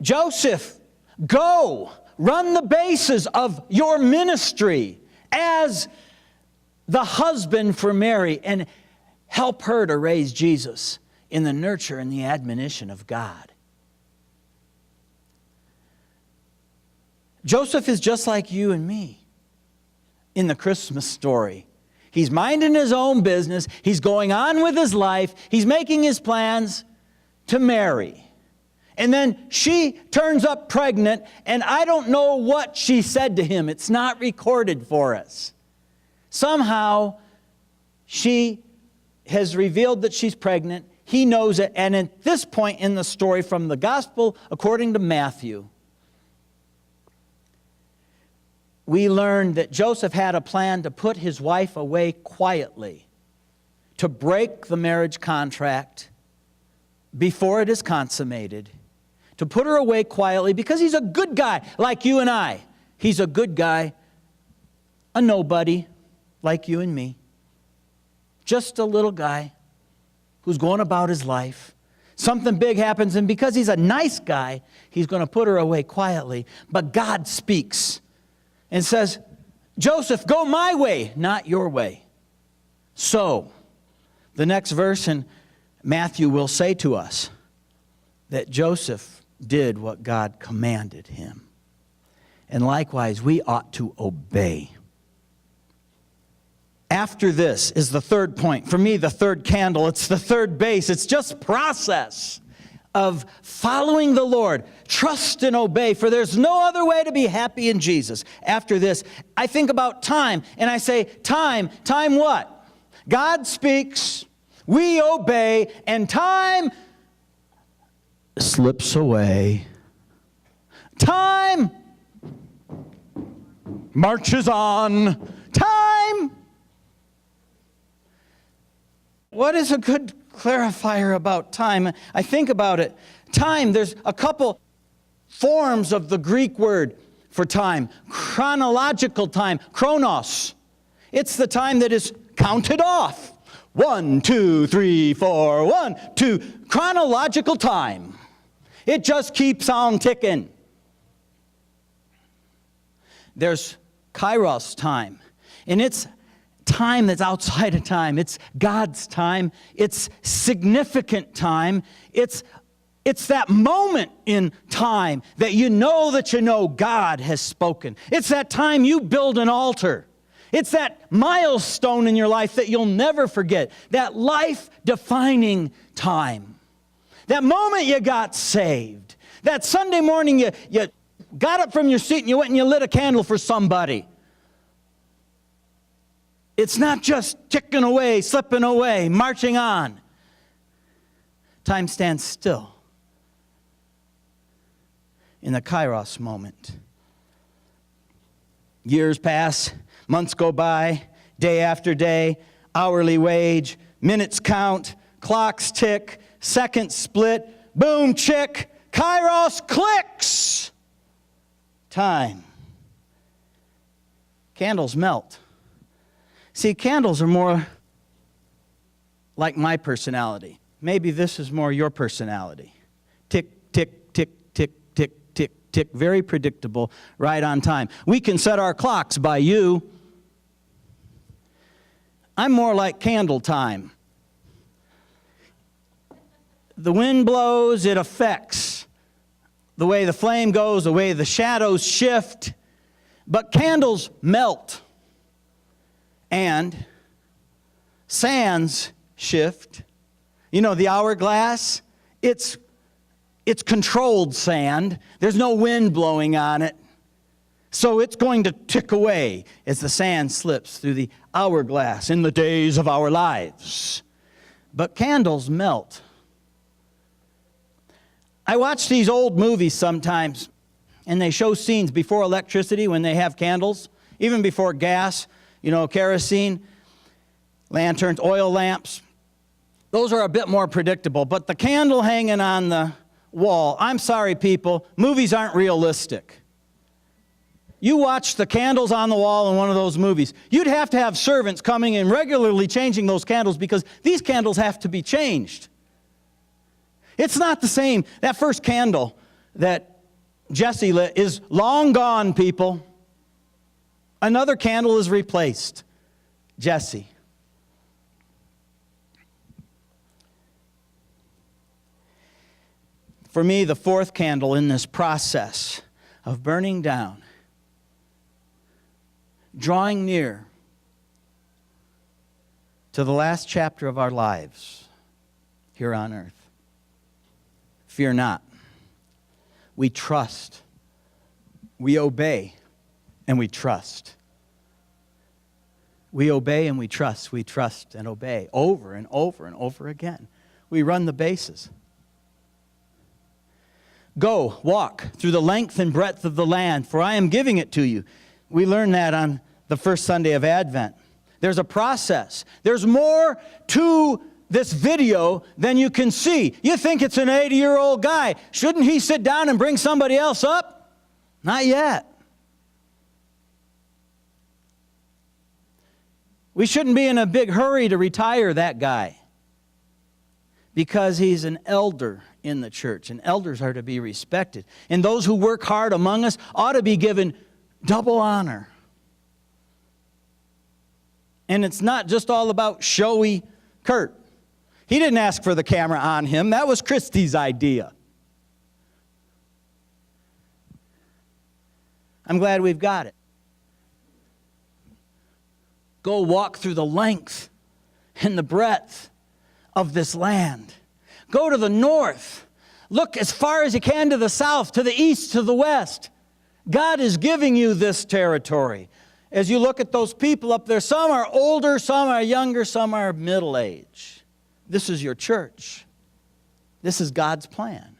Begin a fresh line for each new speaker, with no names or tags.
Joseph, go, run the bases of your ministry as the husband for Mary and help her to raise Jesus in the nurture and the admonition of God. Joseph is just like you and me in the Christmas story. He's minding his own business. He's going on with his life. He's making his plans to marry. And then she turns up pregnant, and I don't know what she said to him. It's not recorded for us. Somehow, she has revealed that she's pregnant. He knows it. And at this point in the story from the Gospel according to Matthew, we learn that Joseph had a plan to put his wife away quietly, to break the marriage contract before it is consummated, to put her away quietly because he's a good guy like you and I. He's a good guy, a nobody like you and me. Just a little guy who's going about his life. Something big happens, and because he's a nice guy, he's going to put her away quietly. But God speaks and says, Joseph, go my way, not your way. So, the next verse in Matthew will say to us that Joseph did what God commanded him. And likewise, we ought to obey. After this is the third point. For me, the third candle. It's the third base. It's just process of following the Lord. Trust and obey, for there's no other way to be happy in Jesus. After this, I think about time, and I say, time what? God speaks, we obey, and time slips away. Time marches on. Time. What is a good clarifier about time? I think about it. Time, there's a couple forms of the Greek word for time. Chronological time, chronos. It's the time that is counted off. 1, 2, 3, 4, 1, 2. Chronological time. It just keeps on ticking. There's kairos time, and it's time that's outside of time. It's God's time. It's significant time. It's that moment in time that you know God has spoken. It's that time you build an altar. It's that milestone in your life that you'll never forget. That life-defining time. That moment you got saved. That Sunday morning you got up from your seat and you went and you lit a candle for somebody. It's not just ticking away, slipping away, marching on. Time stands still in the kairos moment. Years pass, months go by, day after day, hourly wage, minutes count, clocks tick, seconds split, boom, chick, kairos clicks. Time. Candles melt. See, candles are more like my personality. Maybe this is more your personality. Tick, tick, tick, tick, tick, tick, tick. Very predictable, right on time. We can set our clocks by you. I'm more like candle time. The wind blows, it affects the way the flame goes, the way the shadows shift. But candles melt. And sands shift. You know, the hourglass, it's controlled sand. There's no wind blowing on it. So it's going to tick away as the sand slips through the hourglass in the days of our lives. But candles melt. I watch these old movies sometimes, and they show scenes before electricity when they have candles, even before gas. You know, kerosene, lanterns, oil lamps. Those are a bit more predictable. But the candle hanging on the wall, I'm sorry, people, movies aren't realistic. You watch the candles on the wall in one of those movies. You'd have to have servants coming and regularly changing those candles because these candles have to be changed. It's not the same. That first candle that Jesse lit is long gone, people. Another candle is replaced. Jesse. For me, the fourth candle in this process of burning down, drawing near to the last chapter of our lives here on earth. Fear not. We trust. We obey and we trust. We obey and we trust. We trust and obey over and over and over again. We run the bases. Go, walk through the length and breadth of the land, for I am giving it to you. We learned that on the first Sunday of Advent. There's a process. There's more to this video than you can see. You think it's an 80-year-old guy. Shouldn't he sit down and bring somebody else up? Not yet. We shouldn't be in a big hurry to retire that guy because he's an elder in the church, and elders are to be respected. And those who work hard among us ought to be given double honor. And it's not just all about showy Kurt. He didn't ask for the camera on him. That was Christy's idea. I'm glad we've got it. Go walk through the length and the breadth of this land. Go to the north. Look as far as you can to the south, to the east, to the west. God is giving you this territory. As you look at those people up there, some are older, some are younger, some are middle age. This is your church. This is God's plan.